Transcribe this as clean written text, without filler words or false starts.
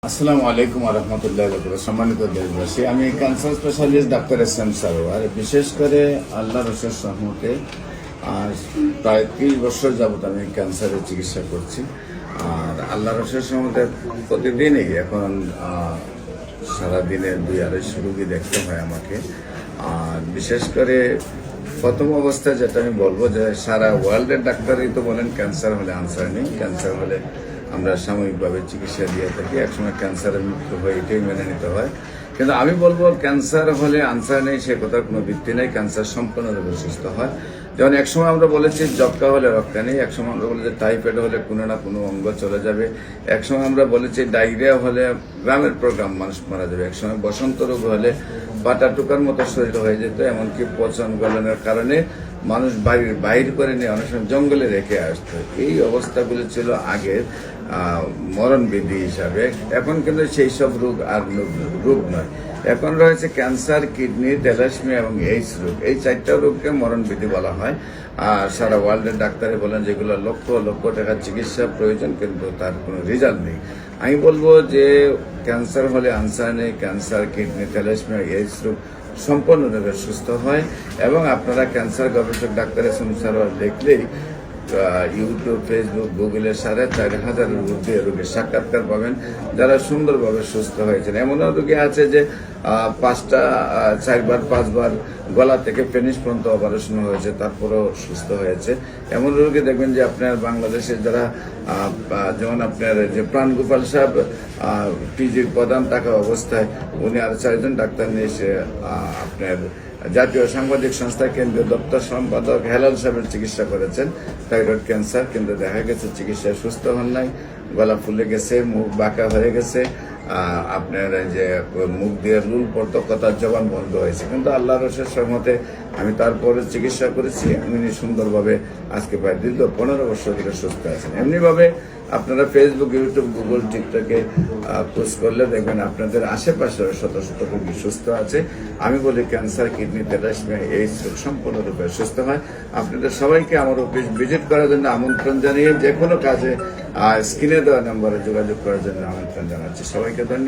আসসালামু আলাইকুম রহমতুল্লাহ। সম্মানিত দেশবাসী, আমি cancer specialist doctor SM. Sarwar. বিশেষ করে আল্লাহ রসের রহমতে প্রায় 30 বছর যাবত আমি ক্যান্সারের চিকিৎসা করছি। আর আল্লাহ রসের রহমতে প্রতিদিনই এখন সারাদিনে 2-250 রোগী দেখতে হয় আমাকে। আর বিশেষ করে প্রথম অবস্থায় যেটা আমি বলবো যে সারা ওয়ার্ল্ডের ডাক্তারই তো বলেন ক্যান্সার হলে আনসার নেই, ক্যান্সার হলে আমরা সাময়িকভাবে চিকিৎসা দিয়ে থাকি, একসময় ক্যান্সারের মৃত্যু হয়, এটাই মেনে নিতে হয়। কিন্তু আমি বলবো ক্যান্সার হলে আনসার নেই সে কথার কোনো ভিত্তি নেই, ক্যান্সার সম্পূর্ণরূপে সুস্থ হয়। যেমন একসময় আমরা বলেছি যক্কা হলে রক্তা নেই, একসময় আমরা বলেছি টাইফয়েড হলে কোনো না কোনো অঙ্গ চলে যাবে, একসময় আমরা বলেছি ডায়রিয়া হলে গ্রামের প্রোগ্রাম মানুষ মারা যাবে, একসময় বসন্ত রোগ হলে পাটা টুকার মতো শরীর হয়ে যেত, এমনকি পচন গলনের কারণে মানুষ বাড়ির বাইর করে নিয়ে অনেক সময় জঙ্গলে রেখে আসতো। এই অবস্থাগুলো ছিল আগের মরণবিধি হিসাবে। এখন কিন্তু সেই সব রোগ আর রোগ নয়, এখন রয়েছে ক্যান্সার, কিডনি, থ্যালাসেমিয়া এবং এইডস রোগ। এই 4টা রোগকে মরণবিধি বলা হয়। আর সারা ওয়ার্ল্ডের ডাক্তারে বলেন যেগুলো লক্ষ লক্ষ টাকার চিকিৎসা প্রয়োজন কিন্তু তার কোনো রেজাল্ট নেই। আমি বলবো যে ক্যান্সার হলে আনসার নেই, ক্যান্সার, কিডনি, থ্যালাসেমিয়া, এইডস রোগ সম্পূর্ণরূপে সুস্থ হয়। এবং আপনারা ক্যান্সার গবেষক ডাক্তার এস.এম. সারোয়ার দেখলেই ইউটিউব, ফেসবুক, গুগলের 4,500-এর ঊর্ধ্বে রোগীর সাক্ষাৎকার পাবেন যারা সুন্দরভাবে সুস্থ হয়েছেন। এমনও রোগী আছে যে 4-5বার গলা থেকে পেনিস পর্যন্ত অপারেশন হয়েছে, তারপরেও সুস্থ হয়েছে। এমন রোগী দেখবেন যে আপনার বাংলাদেশে যারা যেমন আপনার যে প্রাণ গোপাল সাহেব পিজির প্রধান থাকা অবস্থায় উনি আর 4জন ডাক্তার নিয়ে এসে আপনার জাতীয় সাংবাদিক সংস্থা কেন্দ্রীয় দপ্তর সম্পাদক হেলাল সাহেবের চিকিৎসা করেছেন থাইরয়েড ক্যান্সার, কিন্তু দেখা গেছে চিকিৎসায় সুস্থ হন নাই, গলা ফুলে গেছে, মুখ বাঁকা হয়ে গেছে, আপনার যে মুখ দিয়ে লুল পড়তো, কথার জবান বন্ধ হয়েছে। কিন্তু আল্লাহ রসের সহমতে আমি তারপরে চিকিৎসা করেছি, উনি সুন্দরভাবে আজকে প্রায় দীর্ঘ 15 বছর ধরে সুস্থ আছেন। এমনিভাবে আপনারা ফেসবুক, ইউটিউব, গুগল, টিকটকে পোস্ট করলে দেখবেন আপনাদের আশেপাশে শত শত রোগী সুস্থ আছে। আমি বলি ক্যান্সার, কিডনি, থ্যালাসেমিয়া, এইডস রোগ সম্পূর্ণরূপে সুস্থ হয়। আপনাদের সবাইকে আমার অফিস ভিজিট করার জন্য আমন্ত্রণ জানিয়ে যে কোনো কাজে স্ক্রিনে দেওয়া নম্বরে যোগাযোগ করার জন্য আমন্ত্রণ জানাচ্ছি। সবাইকে ধন্যবাদ।